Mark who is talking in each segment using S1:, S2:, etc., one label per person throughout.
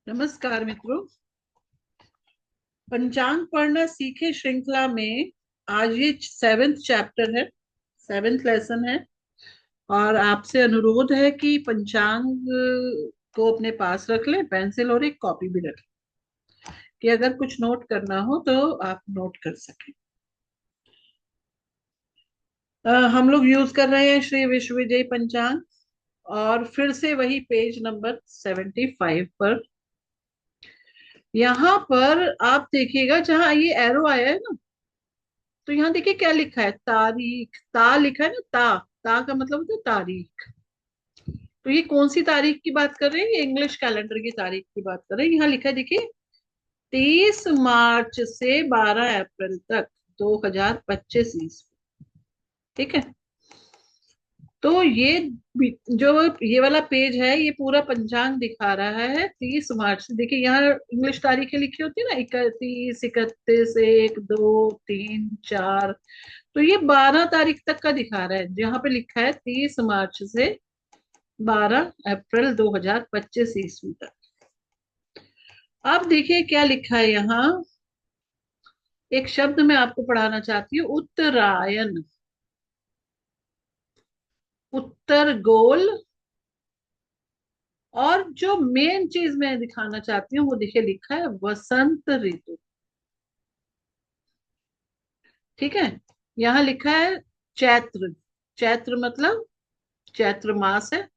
S1: नमस्कार मित्रों। पंचांग पढ़ना सीखे श्रृंखला में आज ये 7th चैप्टर है, 7th लेसन है। और आपसे अनुरोध है कि पंचांग को अपने पास रख लें, पेंसिल और एक कॉपी भी रख लें कि अगर कुछ नोट करना हो तो आप नोट कर सकें। हम लोग यूज कर रहे हैं श्री विश्व विजय पंचांग। और फिर से वही पेज नंबर 75 पर, यहाँ पर आप देखिएगा जहां ये एरो आया है ना, तो यहाँ देखिए क्या लिखा है, तारीख। ता लिखा है ना, ता। ता का मतलब होता है तारीख। तो ये कौन सी तारीख की बात कर रहे हैं? ये इंग्लिश कैलेंडर की तारीख की बात कर रहे हैं। यहाँ लिखा है देखिए, 30 मार्च से 12 अप्रैल तक 2025 ईस्वी। ठीक है। तो ये जो ये वाला पेज है, ये पूरा पंचांग दिखा रहा है 30 मार्च से। देखिए यहाँ इंग्लिश तारीखें लिखी होती है ना, 31, 31, 1, 2, 3, 4। तो ये 12 तारीख तक का दिखा रहा है, जहां पे लिखा है 30 मार्च से 12 अप्रैल 2025 ईस्वी तक। अब देखिए क्या लिखा है यहाँ। एक शब्द मैं आपको पढ़ाना चाहती हूँ, उत्तरायण। उत्तर गोल। और जो मेन चीज मैं दिखाना चाहती हूँ वो देखिए लिखा है वसंत ऋतु। ठीक है। यहाँ लिखा है चैत्र। चैत्र मतलब चैत्र मास है।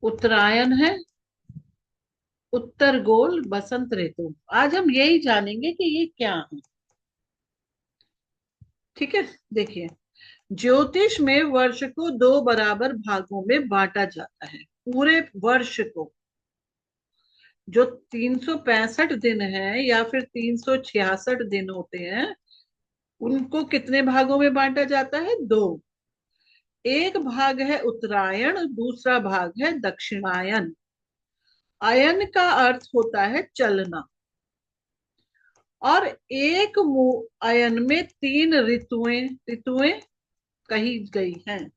S1: उत्तरायण है। उत्तर गोल, बसंत ऋतु। आज हम यही जानेंगे कि ये क्या है। ठीक है। देखिए, ज्योतिष में वर्ष को दो बराबर भागों में बांटा जाता है। पूरे वर्ष को, जो 365 दिन है या फिर 366 दिन होते हैं, उनको कितने भागों में बांटा जाता है? दो। एक भाग है उत्तरायण, दूसरा भाग है दक्षिणायन। अयन का अर्थ होता है चलना। और एक अयन में तीन ऋतुएं ऋतुएं कही गई हैं।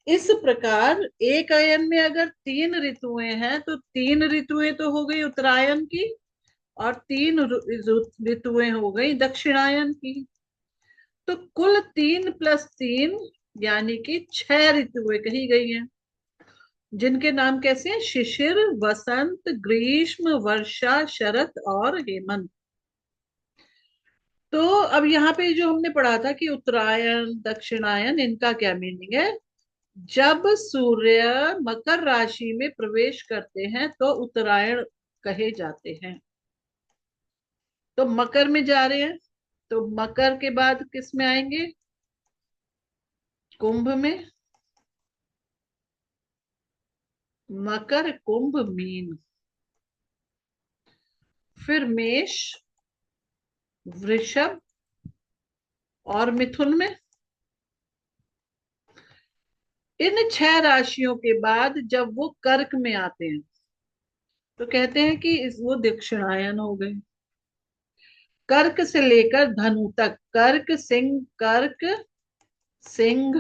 S1: इस प्रकार एक अयन में अगर तीन ऋतुएं हैं तो तीन ऋतुएं तो हो गई उत्तरायण की, और तीन ऋतुएं हो गई दक्षिणायन की। तो कुल 3 + 3 यानी कि 6 ऋतुएं कही गई हैं, जिनके नाम कैसे हैं? शिशिर, वसंत, ग्रीष्म, वर्षा, शरत और हेमंत। तो अब यहाँ पे जो हमने पढ़ा था कि उत्तरायण दक्षिणायन, इनका क्या मीनिंग है? जब सूर्य मकर राशि में प्रवेश करते हैं तो उत्तरायण कहे जाते हैं। तो मकर में जा रहे हैं, तो मकर के बाद किस में आएंगे? कुंभ में। मकर, कुंभ, मीन। फिर मेष, वृषभ और मिथुन में। इन 6 राशियों के बाद जब वो कर्क में आते हैं तो कहते हैं कि वो दक्षिणायन हो गए। कर्क से लेकर धनु तक, कर्क, सिंह,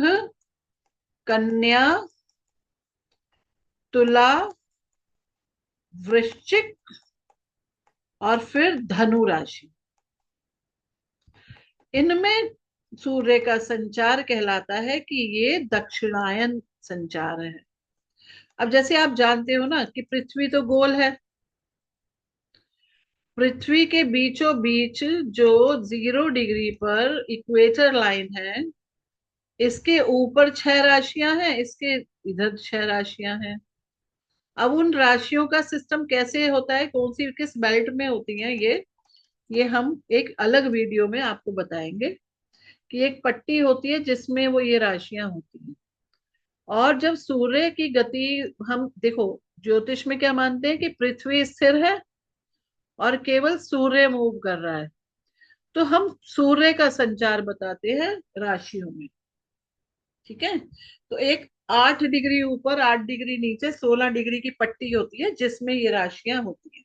S1: कन्या, तुला, वृश्चिक और फिर धनु राशि, इनमें सूर्य का संचार कहलाता है कि ये दक्षिणायन संचार है। अब जैसे आप जानते हो ना कि पृथ्वी तो गोल है। पृथ्वी के बीचों बीच जो 0 डिग्री पर इक्वेटर लाइन है, इसके ऊपर 6 राशियां हैं, इसके इधर 6 राशियां हैं। अब उन राशियों का सिस्टम कैसे होता है, कौन सी किस बेल्ट में होती है, ये हम एक अलग वीडियो में आपको बताएंगे। कि एक पट्टी होती है जिसमें वो ये राशियां होती हैं। और जब सूर्य की गति, हम देखो ज्योतिष में क्या मानते हैं कि पृथ्वी स्थिर है और केवल सूर्य मूव कर रहा है। तो हम सूर्य का संचार बताते हैं राशियों में। ठीक है। तो एक 8 डिग्री ऊपर 8 डिग्री नीचे 16 डिग्री की पट्टी होती है जिसमें ये राशियां होती हैं।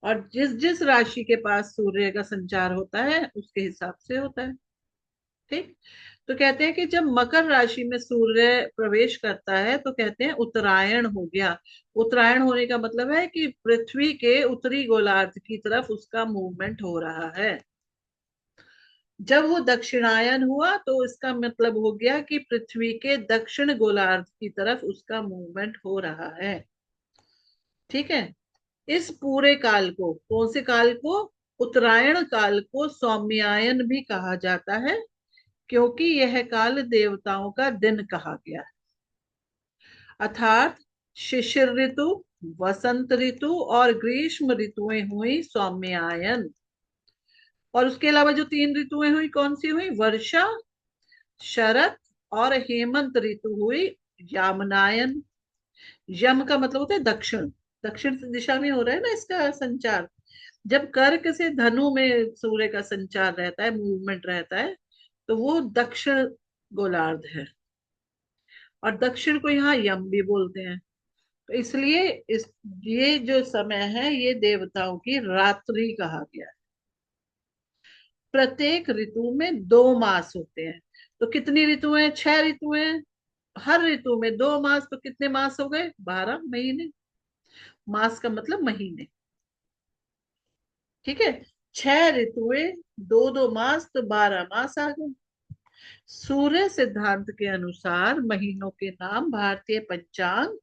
S1: और जिस जिस राशि के पास सूर्य का संचार होता है उसके हिसाब से होता है। ठीक। तो कहते हैं कि जब मकर राशि में सूर्य प्रवेश करता है तो कहते हैं उत्तरायण हो गया। उत्तरायण होने का मतलब है कि पृथ्वी के उत्तरी गोलार्ध की तरफ उसका मूवमेंट हो रहा है। जब वो दक्षिणायन हुआ तो इसका मतलब हो गया कि पृथ्वी के दक्षिण गोलार्ध की तरफ उसका मूवमेंट हो रहा है। ठीक है। इस पूरे काल को, कौन से काल को, उत्तरायण काल को सौम्यायन भी कहा जाता है, क्योंकि यह काल देवताओं का दिन कहा गया है। अर्थात शिशिर ऋतु, वसंत ऋतु और ग्रीष्म ऋतुएं हुई सौम्यायन। और उसके अलावा जो तीन ऋतुएं हुई, कौन सी हुई, वर्षा, शरत और हेमंत ऋतु हुई यामनायन। यम का मतलब होता है दक्षिण। दक्षिण दिशा में हो रहा है ना इसका संचार। जब कर्क से धनु में सूर्य का संचार रहता है, मूवमेंट रहता है, तो वो दक्षिण गोलार्ध है। और दक्षिण को यहाँ यम भी बोलते हैं। तो इसलिए इस ये जो समय है ये देवताओं की रात्रि कहा गया है। प्रत्येक ऋतु में 2 मास होते हैं। तो कितनी ऋतुएं, 6 ऋतुएं। हर ऋतु में 2 मास, तो कितने मास हो गए, 12 महीने। मास का मतलब महीने। ठीक है। 6 ऋतुएं, 2 2 मास, तो 12 मास आ गए। सूर्य सिद्धांत के अनुसार महीनों के नाम भारतीय पंचांग,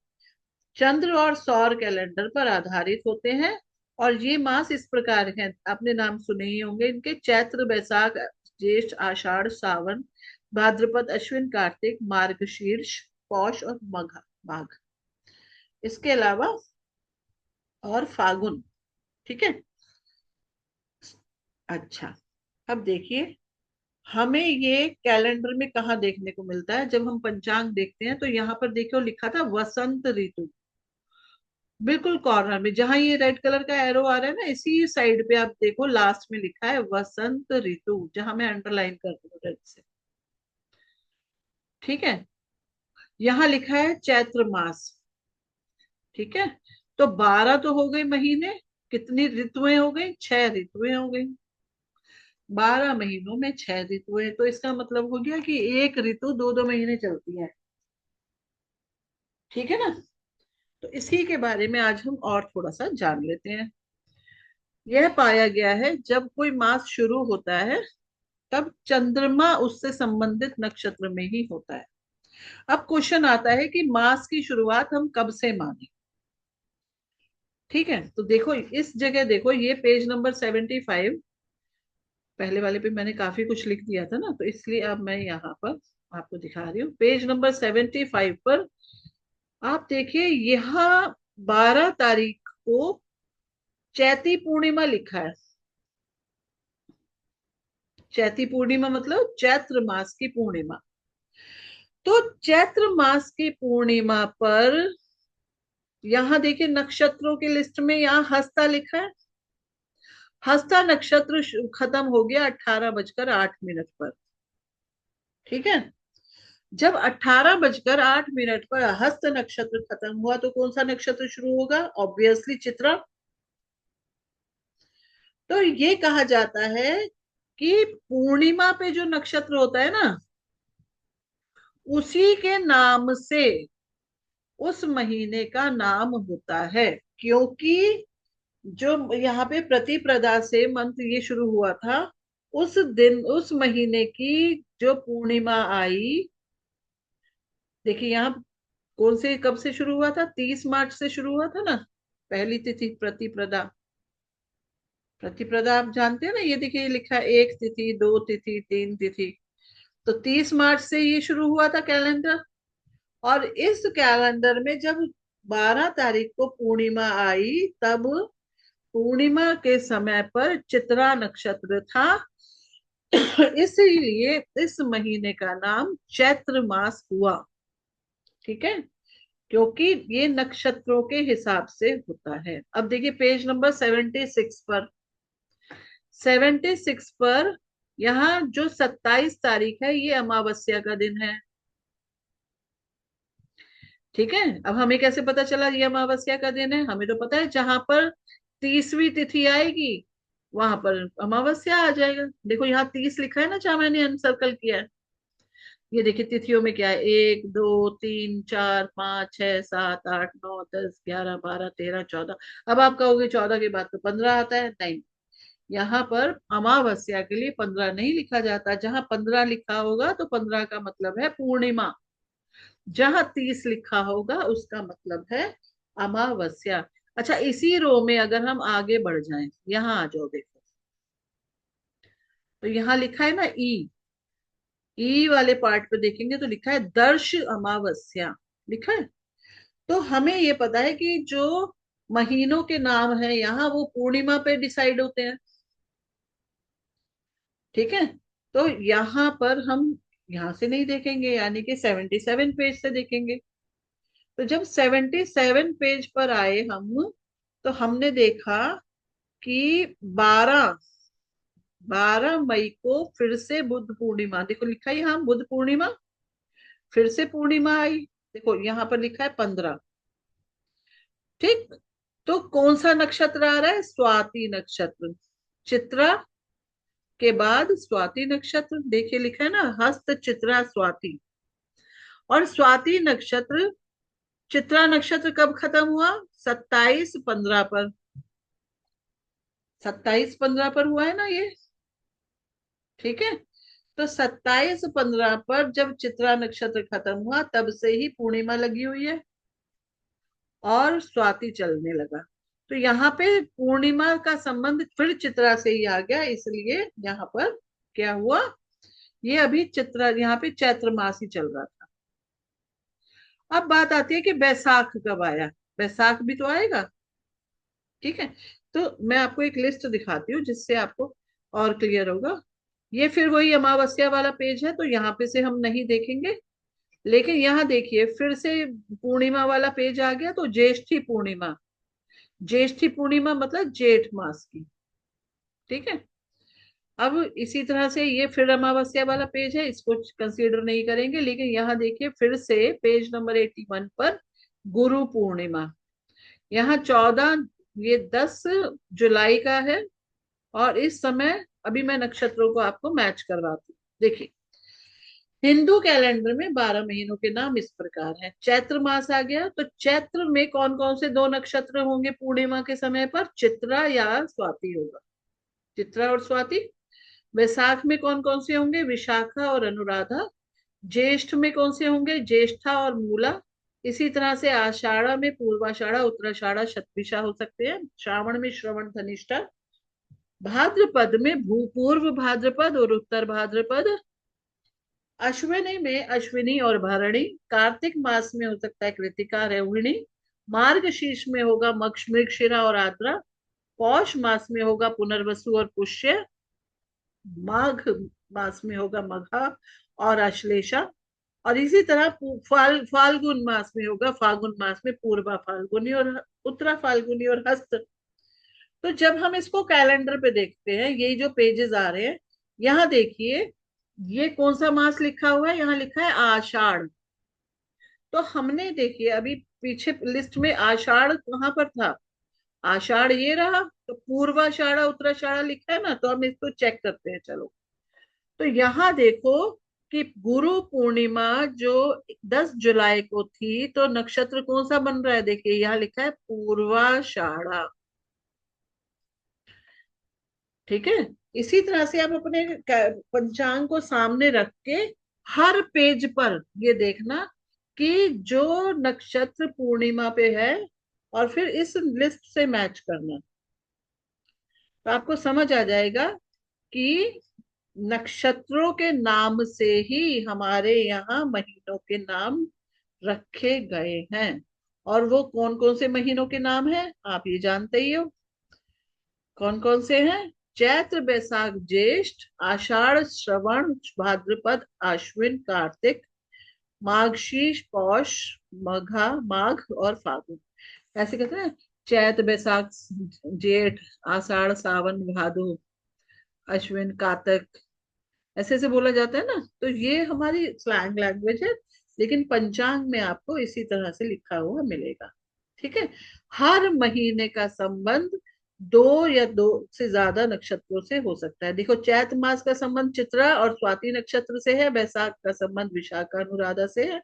S1: चंद्र और सौर कैलेंडर पर आधारित होते हैं। और ये मास इस प्रकार हैं, आपने नाम सुने ही होंगे इनके, चैत्र, बैसाख, ज्येष्ठ, आषाढ़, सावन, भाद्रपद, अश्विन, कार्तिक, मार्गशीर्ष, पौष और मघ माघ। इसके अलावा और फागुन। ठीक है। अच्छा, अब देखिए, हमें ये कैलेंडर में कहाँ देखने को मिलता है। जब हम पंचांग देखते हैं तो यहाँ पर देखो लिखा था वसंत ऋतु। बिल्कुल कॉर्नर में जहां ये रेड कलर का एरो आ रहा है ना, इसी साइड पे आप देखो लास्ट में लिखा है वसंत ऋतु, जहां मैं अंडरलाइन कर रही हूँ रेड से। ठीक है। यहाँ लिखा है चैत्र मास। ठीक है। तो 12 तो हो गए महीने। कितनी ऋतुएं हो गई, 6 ऋतुएं हो गई। 12 महीनों में 6 ऋतुएं, तो इसका मतलब हो गया कि एक ऋतु 2 2 महीने चलती है। ठीक है ना। तो इसी के बारे में आज हम और थोड़ा सा जान लेते हैं। यह पाया गया है जब कोई मास शुरू होता है तब चंद्रमा उससे संबंधित नक्षत्र में ही होता है। अब क्वेश्चन आता है कि मास की शुरुआत हम कब से माने। ठीक है। तो देखो इस जगह देखो, ये पेज नंबर 75, पहले वाले पे मैंने काफी कुछ लिख दिया था ना, तो इसलिए अब मैं यहाँ पर आपको दिखा रही हूँ पेज नंबर 75 पर। आप देखिए यहाँ 12 तारीख को चैती पूर्णिमा लिखा है। चैती पूर्णिमा मतलब चैत्र मास की पूर्णिमा। तो चैत्र मास की पूर्णिमा पर यहाँ देखिए नक्षत्रों की लिस्ट में यहाँ हस्ता लिखा है। हस्ता नक्षत्र खत्म हो गया 18 बजकर 8 मिनट पर। ठीक है। जब 18 बजकर 8 मिनट पर हस्त नक्षत्र खत्म हुआ तो कौन सा नक्षत्र शुरू होगा, ऑब्वियसली चित्रा। तो ये कहा जाता है कि पूर्णिमा पे जो नक्षत्र होता है ना, उसी के नाम से उस महीने का नाम होता है। क्योंकि जो यहाँ पे प्रतिप्रदा से मंत्र ये शुरू हुआ था, उस दिन उस महीने की जो पूर्णिमा आई। देखिए यहाँ कौन से, कब से शुरू हुआ था, 30 मार्च से शुरू हुआ था ना, पहली तिथि प्रतिप्रदा। प्रतिप्रदा आप जानते हैं ना, ये देखिए लिखा है 1 तिथि, 2 तिथि, 3 तिथि। तो 30 मार्च से ये शुरू हुआ था कैलेंडर। और इस कैलेंडर में जब 12 तारीख को पूर्णिमा आई, तब पूर्णिमा के समय पर चित्रा नक्षत्र था। इसीलिए इस महीने का नाम चैत्र मास हुआ। ठीक है। क्योंकि ये नक्षत्रों के हिसाब से होता है। अब देखिए पेज नंबर 76 पर। 76 पर यहाँ जो 27 तारीख है ये अमावस्या का दिन है। ठीक है। अब हमें कैसे पता चला ये अमावस्या का दिन है, हमें तो पता है जहां पर 30वीं तिथि आएगी वहां पर अमावस्या आ जाएगा। देखो यहाँ 30 लिखा है ना, जहां मैंने अनसर्कल किया है। ये देखिए तिथियों में क्या है, 1 2 3 4 5 6 7 8 9 10 11 12 13 14। अब आप कहोगे 14 के बाद तो 15 आता है, नहीं। यहाँ पर अमावस्या के लिए 15 नहीं लिखा जाता। जहां 15 लिखा होगा तो 15 का मतलब है पूर्णिमा। जहां 30 लिखा होगा उसका मतलब है अमावस्या। अच्छा, इसी रो में अगर हम आगे बढ़ जाएं, यहाँ आ जाओ, देखो तो यहाँ लिखा है ना ई। ई वाले पार्ट पे देखेंगे तो लिखा है दर्श अमावस्या, लिखा है। तो हमें ये पता है कि जो महीनों के नाम है यहाँ वो पूर्णिमा पे डिसाइड होते हैं। ठीक है। तो यहाँ पर हम यहाँ से नहीं देखेंगे, यानी कि 77 पेज से देखेंगे। तो जब 77 पेज पर आए हम, तो हमने देखा कि 12 मई को फिर से बुद्ध पूर्णिमा, देखो लिखा है यहाँ बुद्ध पूर्णिमा, फिर से पूर्णिमा आई। देखो यहाँ पर लिखा है 15। ठीक। तो कौन सा नक्षत्र आ रहा है? स्वाति नक्षत्र। चित्रा के बाद स्वाति नक्षत्र, देखिए लिखा है ना, हस्त चित्रा स्वाति। और स्वाति नक्षत्र, चित्रा नक्षत्र कब खत्म हुआ? 27/15 पर। 27/15 पर हुआ है ना ये। ठीक है। तो 27/15 पर जब चित्रा नक्षत्र खत्म हुआ, तब से ही पूर्णिमा लगी हुई है और स्वाति चलने लगा। तो यहाँ पे पूर्णिमा का संबंध फिर चित्रा से ही आ गया, इसलिए यहाँ पर क्या हुआ, ये अभी चित्रा, यहाँ पे चैत्र मास ही चल रहा था। अब बात आती है कि बैसाख कब आया। बैसाख भी तो आएगा। ठीक है। तो मैं आपको एक लिस्ट दिखाती हूँ जिससे आपको और क्लियर होगा। ये फिर वही अमावस्या वाला पेज है, तो यहाँ पे से हम नहीं देखेंगे। लेकिन यहाँ देखिए फिर से पूर्णिमा वाला पेज आ गया, तो ज्येष्ठी पूर्णिमा। ज्येष्ठी पूर्णिमा मतलब जेठ मास की। ठीक है। अब इसी तरह से ये फिर अमावस्या वाला पेज है, इसको कंसीडर नहीं करेंगे। लेकिन यहाँ देखिए फिर से पेज नंबर 81 पर गुरु पूर्णिमा। यहाँ 14, ये 10 जुलाई का है। और इस समय अभी मैं नक्षत्रों को आपको मैच करवाती हूँ। देखिए हिंदू कैलेंडर में 12 महीनों के नाम इस प्रकार हैं। चैत्र मास आ गया, तो चैत्र में कौन कौन से दो नक्षत्र होंगे पूर्णिमा के समय पर? चित्रा या स्वाति होगा। चित्रा और स्वाति। वैशाख में कौन कौन से होंगे? विशाखा और अनुराधा। ज्येष्ठ में कौन से होंगे? ज्येष्ठा और मूला। इसी तरह से आषाढ़ में पूर्वाषाढ़ा, उत्तराषाढ़ा, शतभिषा हो सकते हैं। श्रावण में श्रवण, धनिष्ठा। भाद्रपद में पूर्व भाद्रपद और उत्तर भाद्रपद। अश्विनी में अश्विनी और भरणी। कार्तिक मास में हो सकता है कृतिका, रोहिणी। मार्गशीर्ष में होगा मृगशिरा और आद्रा। पौष मास में होगा पुनर्वसु और पुष्य। माघ मास में होगा मघा और अश्लेषा। और इसी तरह फाल्गुन मास में होगा, फाल्गुन मास में पूर्वा फाल्गुनी और उत्तरा फाल्गुनी और हस्त। तो जब हम इसको कैलेंडर पे देखते हैं, ये जो पेजेस आ रहे हैं, यहाँ देखिए ये कौन सा मास लिखा हुआ है? यहाँ लिखा है आषाढ़। तो हमने देखिए अभी पीछे लिस्ट में आषाढ़ कहाँ पर था? आषाढ़ ये रहा। तो पूर्वाषाढ़ उत्तराषाढ़ लिखा है ना, तो हम इसको चेक करते हैं, चलो। तो यहाँ देखो कि गुरु पूर्णिमा जो 10 जुलाई को थी, तो नक्षत्र कौन सा बन रहा है? देखिए यहाँ लिखा है पूर्वाषाढ़ा। ठीक है। इसी तरह से आप अपने पंचांग को सामने रख के हर पेज पर ये देखना कि जो नक्षत्र पूर्णिमा पे है, और फिर इस लिस्ट से मैच करना। तो आपको समझ आ जाएगा कि नक्षत्रों के नाम से ही हमारे यहाँ महीनों के नाम रखे गए हैं। और वो कौन कौन से महीनों के नाम हैं आप ये जानते ही हो। कौन कौन से हैं? चैत्र, बैसाख, ज्येष्ठ, आषाढ़, श्रवण, भाद्रपद, आश्विन, कार्तिक, माघशीष, पौष, मघा, माघ और फागुन। ऐसे कहते हैं चैत्र, बैसाख, जेठ, आषाढ़, सावन, भादो, अश्विन, कार्तिक। ऐसे ऐसे बोला जाता है ना। तो ये हमारी स्लैंग लैंग्वेज है, लेकिन पंचांग में आपको इसी तरह से लिखा हुआ मिलेगा। ठीक है। हर महीने का संबंध दो या दो से ज्यादा नक्षत्रों से हो सकता है। देखो, चैत मास का संबंध चित्रा और स्वाति नक्षत्र से है, बैसाख का संबंध विशाखा अनुराधा से है।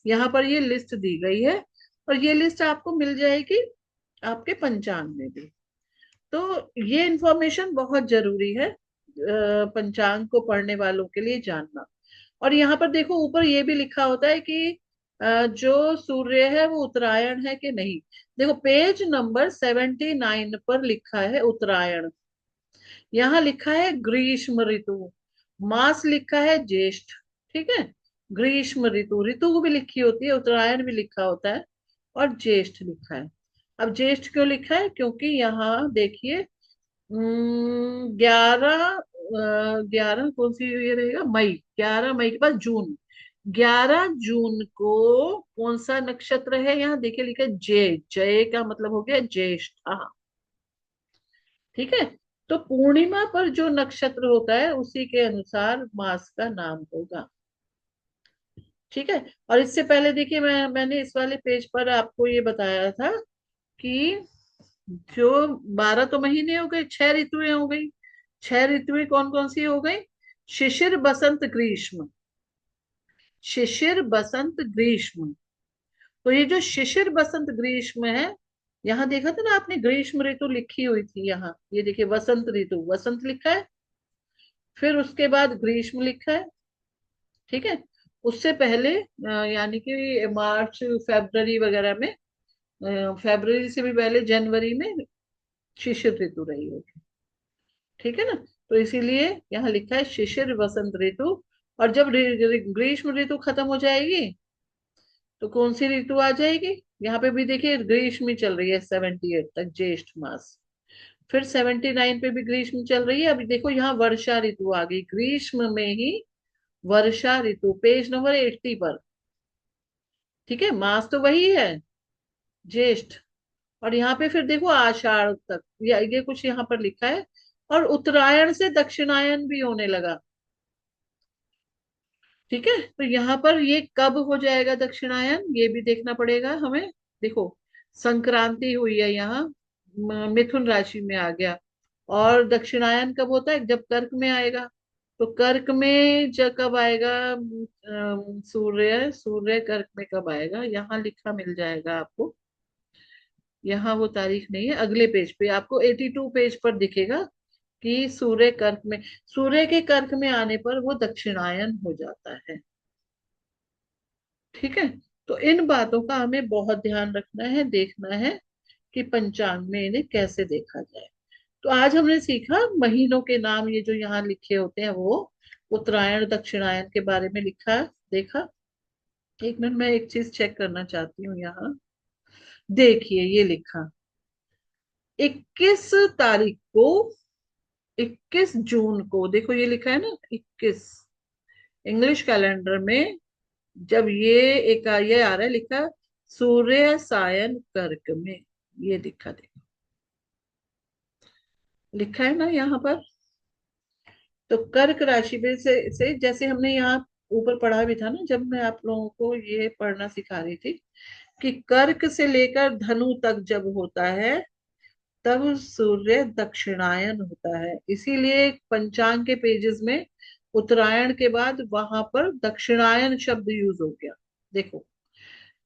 S1: यहाँ पर ये लिस्ट दी गई है, और ये लिस्ट आपको मिल जाएगी आपके पंचांग में भी। तो ये इंफॉर्मेशन बहुत जरूरी है पंचांग को पढ़ने वालों के लिए जानना। और यहाँ पर देखो, ऊपर ये भी लिखा होता है कि जो सूर्य है वो उत्तरायण है कि नहीं। देखो, पेज नंबर 79 पर लिखा है उत्तरायण। यहाँ लिखा है ग्रीष्म ऋतु। मास लिखा है ज्येष्ठ। ठीक है, ग्रीष्म ऋतु, ऋतु भी लिखी होती है, उत्तरायण भी लिखा होता है, और ज्येष्ठ लिखा है। अब ज्येष्ठ क्यों लिखा है? क्योंकि यहाँ देखिए, 11 कौन सी ये रहेगा, मई, 11 मई के बाद जून, 11 जून को कौन सा नक्षत्र है? यहाँ देखिए लिखा है जय, जय का मतलब हो गया ज्येष्ठ। हाँ, ठीक है। तो पूर्णिमा पर जो नक्षत्र होता है उसी के अनुसार मास का नाम होगा। ठीक है। और इससे पहले देखिए, मैंने इस वाले पेज पर आपको ये बताया था कि जो 12 तो महीने हो गए, 6 ऋतुएं हो गई। 6 ऋतुएं कौन कौन सी हो गई? शिशिर बसंत ग्रीष्म। शिशिर बसंत ग्रीष्म। तो ये जो शिशिर बसंत ग्रीष्म है, यहाँ देखा था ना आपने, ग्रीष्म ऋतु लिखी हुई थी यहाँ, ये देखिए वसंत ऋतु, वसंत लिखा है, फिर उसके बाद ग्रीष्म लिखा है। ठीक है। उससे पहले यानी कि मार्च फरवरी वगैरह में, फरवरी से भी पहले जनवरी में शिशिर ऋतु रही होगी। ठीक है ना। तो इसीलिए यहाँ लिखा है शिशिर बसंत ऋतु। और जब ग्रीष्म ऋतु खत्म हो जाएगी तो कौन सी ऋतु आ जाएगी? यहाँ पे भी देखिए ग्रीष्म ही चल रही है 78 तक, ज्येष्ठ मास। फिर 79 पे भी ग्रीष्म चल रही है। अभी देखो यहाँ वर्षा ऋतु आ गई, ग्रीष्म में ही वर्षा ऋतु, पेज नंबर 80 पर। ठीक है, मास तो वही है, ज्येष्ठ। और यहाँ पे फिर देखो आषाढ़ तक, ये कुछ यहाँ पर लिखा है। और उत्तरायण से दक्षिणायन भी होने लगा। ठीक है, तो यहाँ पर ये कब हो जाएगा दक्षिणायन, ये भी देखना पड़ेगा हमें। देखो, संक्रांति हुई है यहाँ, मिथुन राशि में आ गया। और दक्षिणायन कब होता है? जब कर्क में आएगा। तो कर्क में जब कब आएगा, सूर्य सूर्य कर्क में कब आएगा, यहाँ लिखा मिल जाएगा आपको। यहाँ वो तारीख नहीं है, अगले पेज पे आपको 82 पेज पर दिखेगा कि सूर्य कर्क में, सूर्य के कर्क में आने पर वो दक्षिणायन हो जाता है। ठीक है। तो इन बातों का हमें बहुत ध्यान रखना है, देखना है कि पंचांग में इन्हें कैसे देखा जाए। तो आज हमने सीखा महीनों के नाम, ये जो यहाँ लिखे होते हैं वो उत्तरायण दक्षिणायन के बारे में लिखा, देखा। एक मिनट, मैं एक चीज चेक करना चाहती हूँ यहाँ। देखिए ये लिखा, 21 तारीख को, 21 जून को, देखो ये लिखा है ना 21, इंग्लिश कैलेंडर में। जब ये एक ये आ रहा है लिखा, सूर्य सायन कर्क में, ये दिखा, देखो लिखा है ना यहाँ पर। तो कर्क राशि में से जैसे हमने यहाँ ऊपर पढ़ा भी था ना, जब मैं आप लोगों को ये पढ़ना सिखा रही थी, कि कर्क से लेकर धनु तक जब होता है तब सूर्य दक्षिणायन होता है। इसीलिए पंचांग के पेजेस में उत्तरायण के बाद वहां पर दक्षिणायन शब्द यूज हो गया। देखो,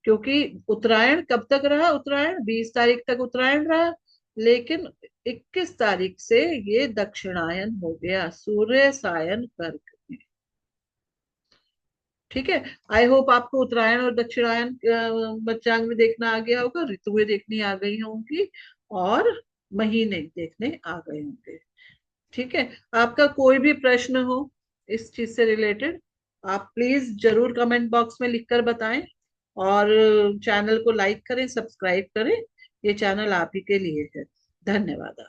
S1: क्योंकि उत्तरायण कब तक रहा? उत्तरायण 20 तारीख तक उत्तरायण रहा, लेकिन 21 तारीख से ये दक्षिणायन हो गया, सूर्य सायन कर्क में। ठीक है। आई होप आपको उत्तरायण और दक्षिणायन पंचांग में देखना आ गया होगा, ऋतुएं देखनी आ गई होंगी, और महीने देखने आ गए होंगे। ठीक है। आपका कोई भी प्रश्न हो इस चीज से रिलेटेड, आप प्लीज जरूर कमेंट बॉक्स में लिखकर बताएं। और चैनल को लाइक करें, सब्सक्राइब करें, ये चैनल आप ही के लिए है। धन्यवाद।